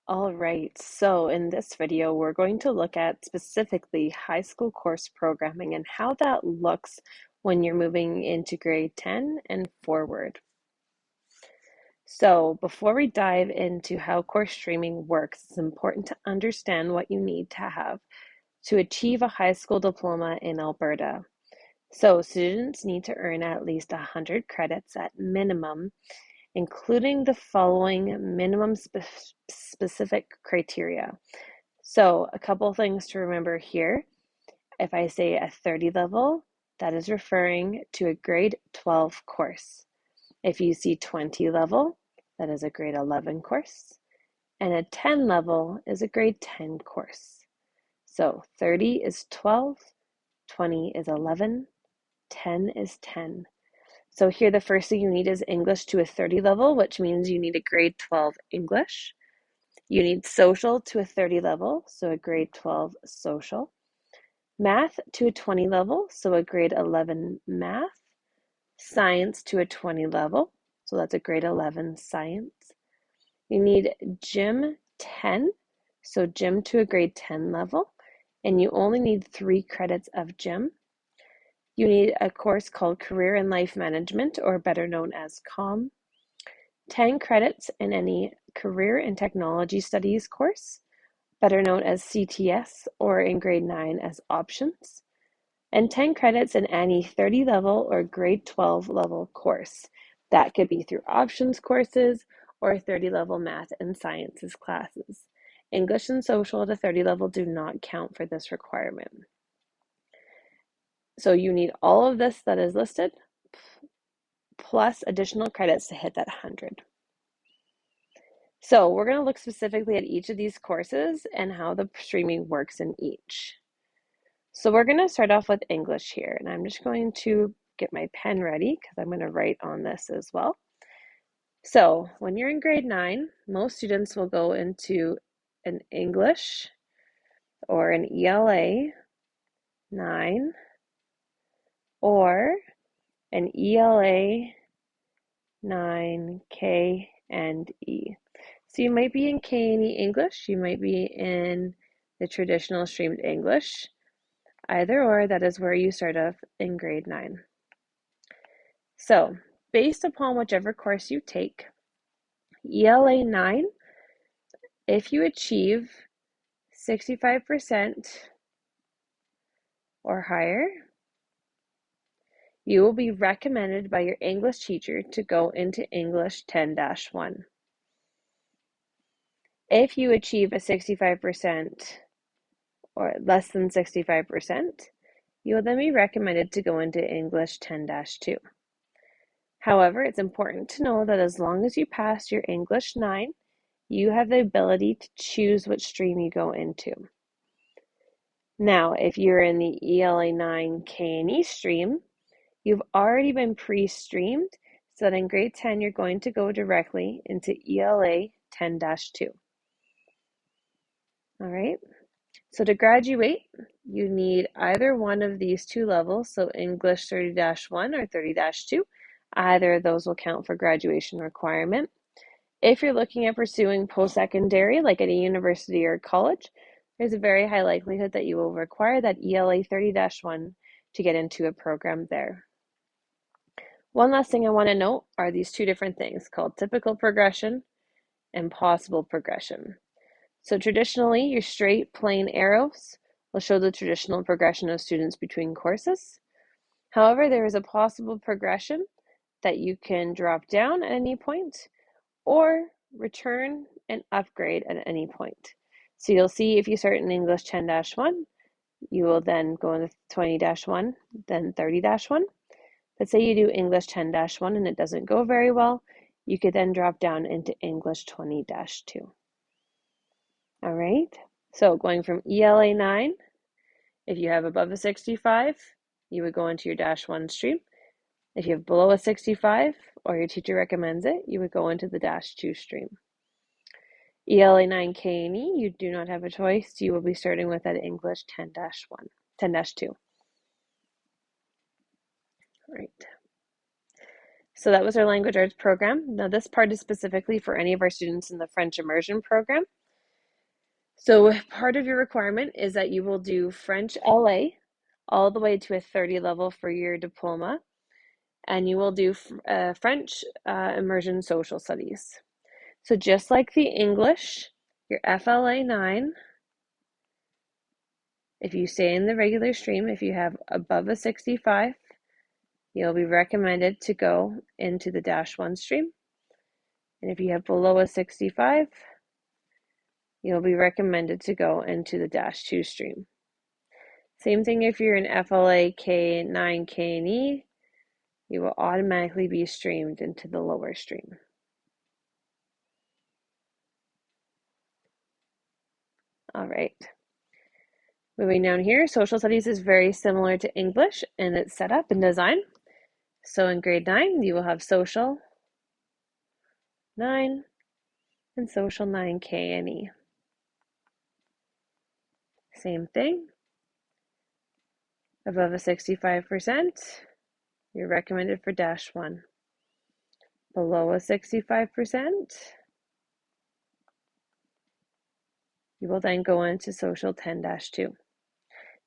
All right, so in this video, we're going to look at specifically high school course programming and how that looks when you're moving into grade 10 and forward. So before we dive into how course streaming works, it's important to understand what you need to have to achieve a high school diploma in Alberta. So students need to earn at least 100 credits at minimum, including the following minimum specific criteria. So a couple things to remember here. If I say a 30 level, that is referring to a grade 12 course. If you see 20 level, that is a grade 11 course. And a 10 level is a grade 10 course. So 30 is 12, 20 is 11, 10 is 10. So here the first thing you need is English to a 30 level, which means you need a grade 12 English. You need social to a 30 level, so a grade 12 social. Math to a 20 level, so a grade 11 math. Science to a 20 level, so that's a grade 11 science. You need gym 10, so gym to a grade 10 level, and you only need 3 credits of gym. You need a course called Career and Life Management, or better known as COM. 10 credits in any Career and Technology Studies course, better known as CTS, or in grade 9 as options. And 10 credits in any 30 level or grade 12 level course. That could be through options courses or 30 level math and sciences classes. English and social at a 30 level do not count for this requirement. So you need all of this that is listed, plus additional credits to hit that 100. So we're going to look specifically at each of these courses and how the streaming works in each. So we're going to start off with English here, and I'm just going to get my pen ready because I'm going to write on this as well. So when you're in grade 9, most students will go into an English or an ELA 9 or an ELA 9 K and E. So you might be in K and E English, you might be in the traditional streamed English. Either or, that is where you start off in grade 9. So, based upon whichever course you take, ELA 9, if you achieve 65% or higher, you will be recommended by your English teacher to go into English 10-1. If you achieve a 65% or less than 65%, you will then be recommended to go into English 10-2. However, it's important to know that as long as you pass your English 9, you have the ability to choose which stream you go into. Now, if you're in the ELA 9 K&E stream, you've already been pre-streamed, so that in grade 10, you're going to go directly into ELA 10-2. All right, so to graduate, you need either one of these 2 levels, so English 30-1 or 30-2. Either of those will count for graduation requirement. If you're looking at pursuing post-secondary, like at a university or college, there's a very high likelihood that you will require that ELA 30-1 to get into a program there. One last thing I want to note are these 2 different things called typical progression and possible progression. So traditionally, your straight plain arrows will show the traditional progression of students between courses. However, there is a possible progression that you can drop down at any point or return and upgrade at any point. So you'll see if you start in English 10-1, you will then go into 20-1, then 30-1. Let's say you do English 10-1 and it doesn't go very well, you could then drop down into English 20-2. All right, so going from ELA 9, if you have above a 65, you would go into your -1 stream. If you have below a 65 or your teacher recommends it, you would go into the -2 stream. ELA 9 K&E, you do not have a choice. You will be starting with that English 10-1, 10-2. All right. So that was our language arts program. Now this part is specifically for any of our students in the French immersion program. So part of your requirement is that you will do French LA all the way to a 30 level for your diploma, and you will do French immersion social studies. So just like the English, your FLA 9, if you stay in the regular stream, if you have above a 65, you'll be recommended to go into the -1 stream. And if you have below a 65, you'll be recommended to go into the -2 stream. Same thing if you're in FLA K9, K and E, you will automatically be streamed into the lower stream. All right. Moving down here, social studies is very similar to English in its setup and design. So in grade 9, you will have social 9 and social 9 K and E. Same thing. Above a 65%, you're recommended for -1. Below a 65%, you will then go into social 10-2.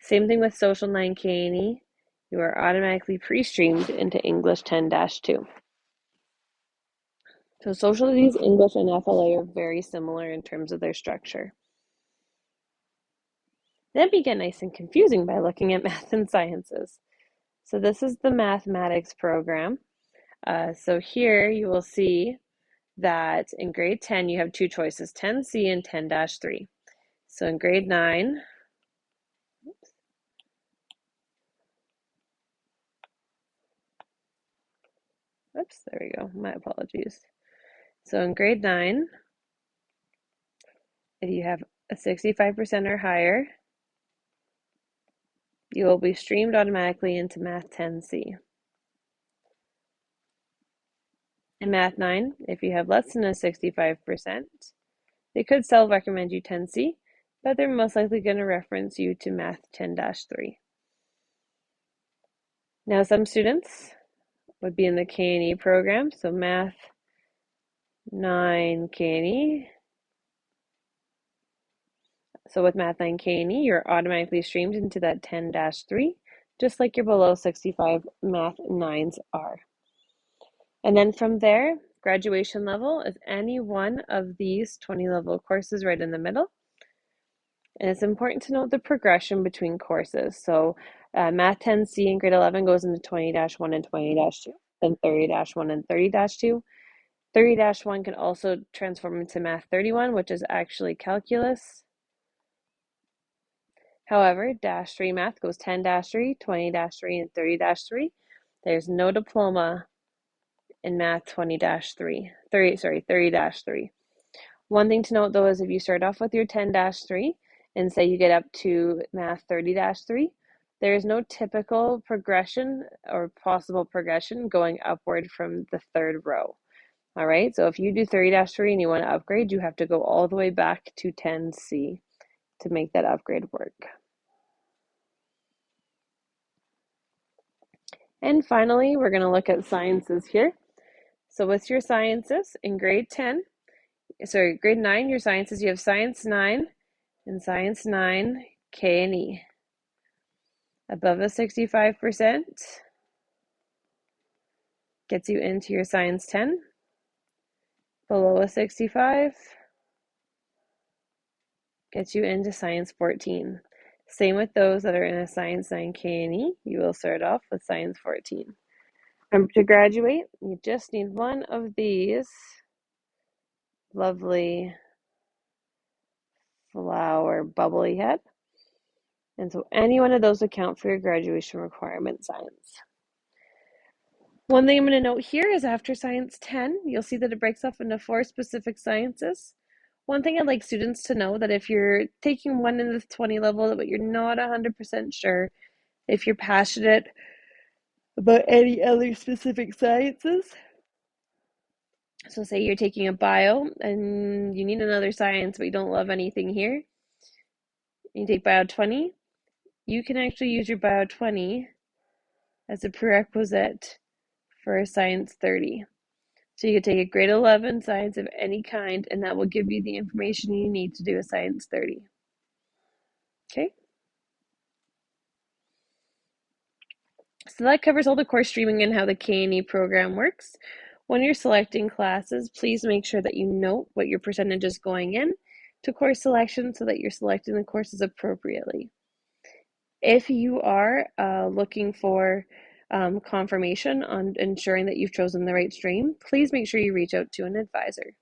Same thing with social 9 K and E. You are automatically pre-streamed into English 10-2. So social studies, English, and FLA are very similar in terms of their structure. Then we get nice and confusing by looking at math and sciences. So this is the mathematics program. So here you will see that in grade 10 you have two choices, 10C and 10-3. So in grade 9, oops, there we go, my apologies. So in grade 9, if you have a 65% or higher, you will be streamed automatically into Math 10C. In Math 9, if you have less than a 65%, they could still recommend you 10C, but they're most likely going to reference you to Math 10-3. Now, some students would be in the K&E program, so Math 9 K&E. So with Math 9 K&E, you're automatically streamed into that 10-3, just like your below 65 Math 9s are. And then from there, graduation level is any one of these 20 level courses right in the middle. And it's important to note the progression between courses. So Math 10C in grade 11 goes into 20-1 and 20-2, then 30-1 and 30-2. 30-1 can also transform into Math 31, which is actually calculus. However, -3 math goes 10-3, 20-3, and 30-3. There's no diploma in Math 20-3, 30-3. One thing to note though is if you start off with your 10-3 and say you get up to Math 30-3, there is no typical progression or possible progression going upward from the third row. All right, so if you do 30-3 and you want to upgrade, you have to go all the way back to 10C to make that upgrade work. And finally, we're going to look at sciences here. So with your sciences in grade 9, your sciences, you have Science 9 and Science 9 K and E. Above a 65% gets you into your Science 10. Below a 65 gets you into Science 14. Same with those that are in a Science 9 K and E. You will start off with Science 14. To graduate, you just need one of these lovely flower bubbly head. And so any one of those would count for your graduation requirement science. One thing I'm going to note here is after Science 10, you'll see that it breaks off into 4 specific sciences. One thing I'd like students to know that if you're taking one in the 20 level, but you're not 100% sure if you're passionate about any other specific sciences. So say you're taking a bio and you need another science, but you don't love anything here. You take Bio 20, you can actually use your Bio 20 as a prerequisite for Science 30. So you can take a grade 11 science of any kind, and that will give you the information you need to do a Science 30. Okay? So that covers all the course streaming and how the K&E program works. When you're selecting classes, please make sure that you note what your percentage is going in to course selection so that you're selecting the courses appropriately. If you are looking for confirmation on ensuring that you've chosen the right stream, please make sure you reach out to an advisor.